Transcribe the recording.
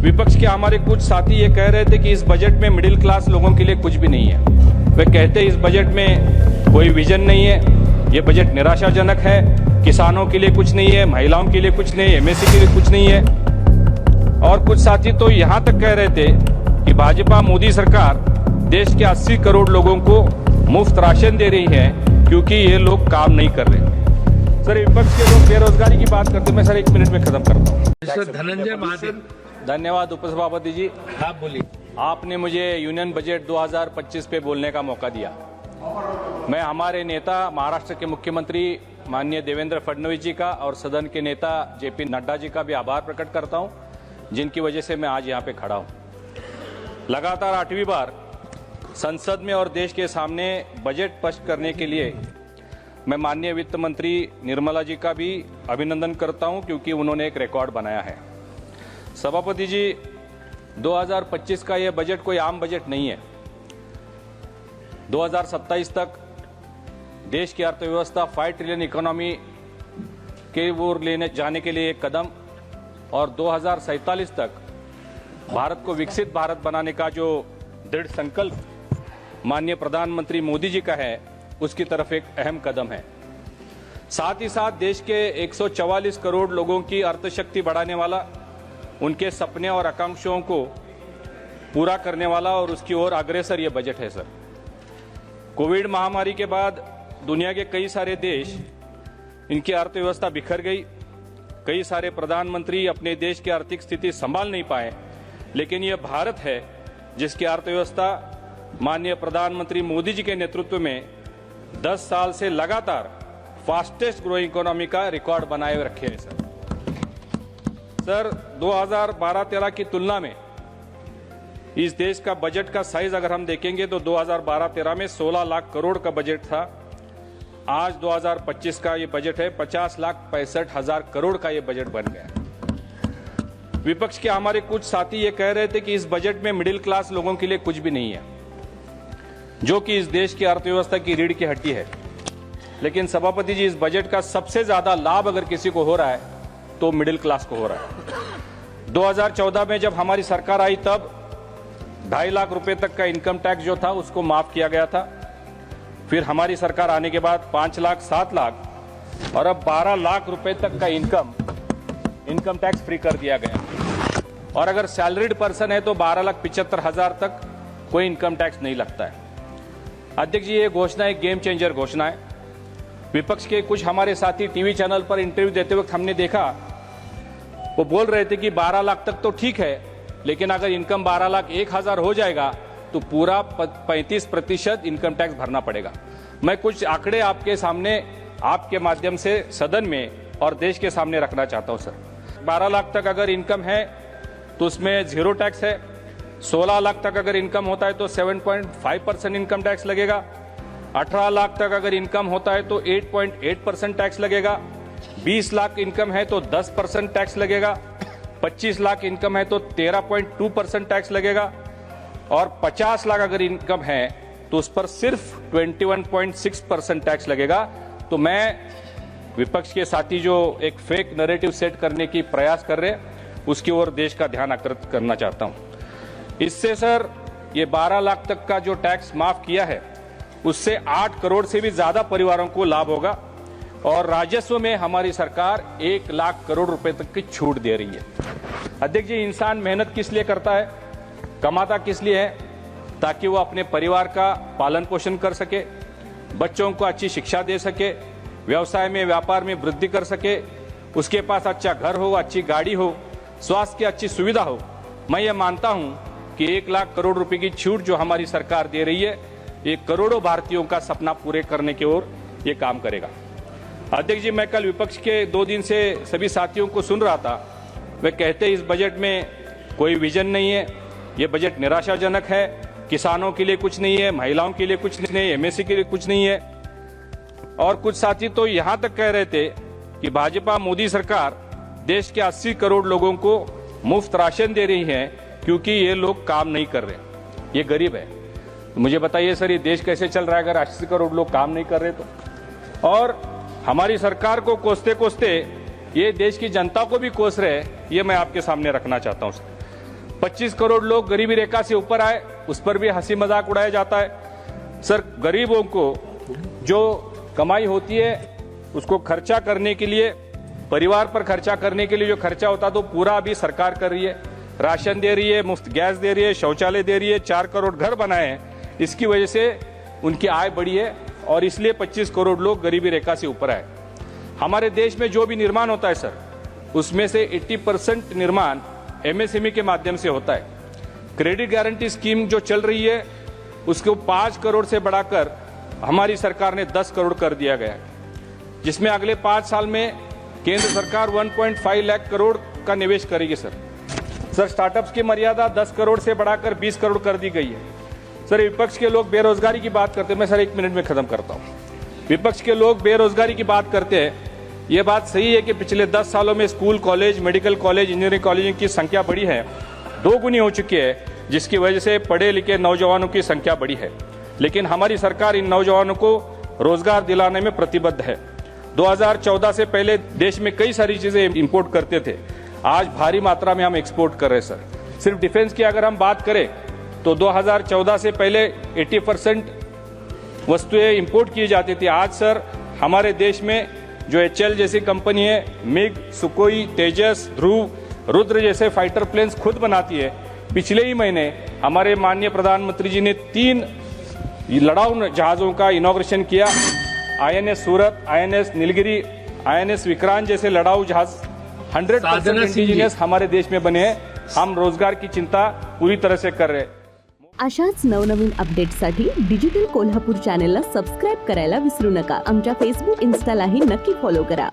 विपक्ष के हमारे कुछ साथी ये कह रहे थे कि इस बजट में मिडिल क्लास लोगों के लिए कुछ भी नहीं है। वे कहते इस बजट में कोई विजन नहीं है, ये बजट निराशाजनक है, किसानों के लिए कुछ नहीं है, महिलाओं के लिए कुछ नहीं है, एमएससी के लिए कुछ नहीं है। और कुछ साथी तो यहां तक कह रहे थे कि भाजपा मोदी सरकार देश के 80 करोड़ लोगों को मुफ्त राशन दे रही है क्योंकि ये लोग काम नहीं कर रहे। सर, विपक्ष के लोग बेरोजगारी की बात करते, मैं सर 1 मिनट में खत्म करता हूँ। सर धनंजय महादेव, धन्यवाद उपसभापति जी। आप बोलिए। आपने मुझे यूनियन बजट 2025 पे बोलने का मौका दिया। मैं हमारे नेता महाराष्ट्र के मुख्यमंत्री माननीय देवेंद्र फडणवीस जी का और सदन के नेता जेपी नड्डा जी का भी आभार प्रकट करता हूं, जिनकी वजह से मैं आज यहां पे खड़ा हूं। लगातार 8वीं बार संसद में और देश के सामने बजट पेश करने के लिए मैं माननीय वित्त मंत्री निर्मला जी का भी अभिनंदन करता हूं, क्योंकि उन्होंने एक रिकॉर्ड बनाया है। सभापति जी, 2025 का यह बजट कोई आम बजट नहीं है। 2027 तक देश की अर्थव्यवस्था 5 ट्रिलियन इकोनॉमी के ओर लेने जाने के लिए एक कदम, और 2047 तक भारत को विकसित भारत बनाने का जो दृढ़ संकल्प माननीय प्रधानमंत्री मोदी जी का है, उसकी तरफ एक अहम कदम है। साथ ही साथ देश के 144 करोड़ लोगों की अर्थशक्ति बढ़ाने वाला, उनके सपने और आकांक्षाओं को पूरा करने वाला और उसकी ओर अग्रसर ये बजट है। सर, कोविड महामारी के बाद दुनिया के कई सारे देश, इनकी अर्थव्यवस्था बिखर गई। कई सारे प्रधानमंत्री अपने देश की आर्थिक स्थिति संभाल नहीं पाए, लेकिन यह भारत है जिसकी अर्थव्यवस्था माननीय प्रधानमंत्री मोदी जी के नेतृत्व में 10 साल से लगातार फास्टेस्ट ग्रोइंग इकोनॉमी का रिकॉर्ड बनाए रखे हैं। सर, 2012-13 की तुलना में इस देश का बजट का साइज अगर हम देखेंगे तो 2012-13 में 16 लाख करोड़ का बजट था। आज 2025 का ये बजट है 50,65,000 करोड़ का ये बजट बन गया है। विपक्ष के हमारे कुछ साथी ये कह रहे थे कि इस बजट में मिडिल क्लास लोगों के लिए कुछ भी नहीं है, जो कि इस देश की अर्थव्यवस्था की रीढ़ की हड्डी है। लेकिन सभापति जी, इस बजट का सबसे ज्यादा लाभ अगर किसी को हो रहा है तो मिडिल क्लास को हो रहा है। 2014 में जब हमारी सरकार आई तब 2.5 लाख रुपए तक का इनकम टैक्स जो था उसको माफ किया गया था। फिर हमारी सरकार आने के बाद 5 लाख, 7 लाख और अब 12 लाख रुपए तक का इनकम टैक्स फ्री कर दिया गया। और अगर सैलरीड पर्सन है तो 12,75,000 तक कोई इनकम टैक्स नहीं लगता है। अध्यक्ष जी, ये घोषणा एक गेम चेंजर घोषणा है। विपक्ष के कुछ हमारे साथी टीवी चैनल पर इंटरव्यू देते वक्त हमने देखा, वो बोल रहे थे कि 12 लाख तक तो ठीक है, लेकिन अगर इनकम 12,01,000 हो जाएगा तो पूरा 35% इनकम टैक्स भरना पड़ेगा। मैं कुछ आंकड़े आपके सामने, आपके माध्यम से सदन में और देश के सामने रखना चाहता हूं। सर, 12 लाख तक अगर इनकम है तो उसमें 0 टैक्स है। 16 लाख तक अगर इनकम होता है तो 7.5% इनकम टैक्स लगेगा। 18 लाख तक अगर इनकम होता है तो 8.8% टैक्स लगेगा। 20 लाख इनकम है तो 10% टैक्स लगेगा। 25 लाख इनकम है तो 13.2% टैक्स लगेगा। और 50 लाख अगर इनकम है तो उस पर सिर्फ 21.6% टैक्स लगेगा। तो मैं विपक्ष के साथी जो एक फेक नैरेटिव सेट करने की प्रयास कर रहे हैं, उसकी ओर देश का ध्यान आकर्षित करना चाहता हूं। इससे सर, ये 12 लाख तक का जो टैक्स माफ किया है उससे 8 करोड़ से भी ज्यादा परिवारों को लाभ होगा, और राजस्व में हमारी सरकार 1 लाख करोड़ रुपए तक की छूट दे रही है। अध्यक्ष जी, इंसान मेहनत किस लिए करता है, कमाता किस लिए है? ताकि वो अपने परिवार का पालन पोषण कर सके, बच्चों को अच्छी शिक्षा दे सके, व्यवसाय में, व्यापार में वृद्धि कर सके, उसके पास अच्छा घर हो, अच्छी गाड़ी हो, स्वास्थ्य की अच्छी सुविधा हो। मैं ये मानता हूं कि 1 लाख करोड़ रुपए की छूट जो हमारी सरकार दे रही है, ये करोड़ों भारतीयों का सपना पूरे करने की ओर ये काम करेगा। अध्यक्ष जी, मैं कल विपक्ष के 2 दिन से सभी साथियों को सुन रहा था। वे कहते इस बजट में कोई विजन नहीं है, ये बजट निराशाजनक है, किसानों के लिए कुछ नहीं है, महिलाओं के लिए कुछ नहीं है, एमएससी के लिए कुछ नहीं है। और कुछ साथी तो यहां तक कह रहे थे कि भाजपा मोदी सरकार देश के 80 करोड़ लोगों को मुफ्त राशन दे रही है क्योंकि ये लोग काम नहीं कर रहे, ये गरीब है। तो मुझे बताइए सर, ये देश कैसे चल रहा है अगर 80 करोड़ लोग काम नहीं कर रहे तो? और हमारी सरकार को कोसते कोसते ये देश की जनता को भी कोस रहे, ये मैं आपके सामने रखना चाहता हूं। 25 करोड़ लोग गरीबी रेखा से ऊपर आए, उस पर भी हंसी मजाक उड़ाया जाता है। सर, गरीबों को जो कमाई होती है उसको खर्चा करने के लिए, परिवार पर खर्चा करने के लिए जो खर्चा होता है तो पूरा अभी सरकार कर रही है। राशन दे रही है, मुफ्त गैस दे रही है, शौचालय दे रही है, 4 करोड़ घर बनाए हैं। इसकी वजह से उनकी आय बढ़ी है और इसलिए 25 करोड़ लोग गरीबी रेखा से ऊपर आए। हमारे देश में जो भी निर्माण होता है सर, उसमें से 80% निर्माण एमएसएमई के माध्यम से होता है। क्रेडिट गारंटी स्कीम जो चल रही है उसको 5 करोड़ से बढ़ाकर हमारी सरकार ने 10 करोड़ कर दिया गया है, जिसमें अगले 5 साल में केंद्र सरकार 1.5 लाख करोड़ का निवेश करेगी। सर, स्टार्टअप्स की मर्यादा 10 करोड़ से बढ़ाकर 20 करोड़ कर दी गई है। सर, विपक्ष के लोग बेरोजगारी की बात करते हैं, मैं सर 1 मिनट में खत्म करता हूँ। विपक्ष के लोग बेरोजगारी की बात करते हैं। ये बात सही है कि पिछले 10 सालों में school, college, medical college, engineering college की संख्या बढ़ी है, 2 गुनी हो चुकी है, जिसकी वजह से पढ़े लिखे नौजवानों की संख्या बढ़ी है। लेकिन हमारी सरकार इन नौजवानों को रोजगार दिलाने में प्रतिबद्ध है। 2014 से पहले देश में कई सारी चीजें इंपोर्ट करते थे, आज भारी मात्रा में हम एक्सपोर्ट कर रहे हैं। सर, सिर्फ डिफेंस की अगर हम बात करें तो 2014 से पहले 80% वस्तुएं इंपोर्ट की जाती थी। आज सर हमारे देश में जो HAL जैसी कंपनी है, मिग, सुकोई, तेजस, ध्रुव, रुद्र जैसे फाइटर प्लेन्स खुद बनाती है। पिछले ही महीने हमारे माननीय प्रधानमंत्री जी ने 3 लड़ाऊ जहाजों का इनॉग्रेशन किया। INS सूरत, INS नीलगिरी, INS विक्रांत जैसे लड़ाऊ जहाज 100% इंडिजिनियस हमारे देश में बने हैं। हम रोजगार की चिंता पूरी तरह से कर रहे हैं। अशाच नवनवीन अपडेट्ससाठी डिजिटल कोल्हापूर चॅनेलला सबस्क्राईब करायला विसरू नका। आमच्या फेसबुक, इन्स्टालाही नक्की फॉलो करा।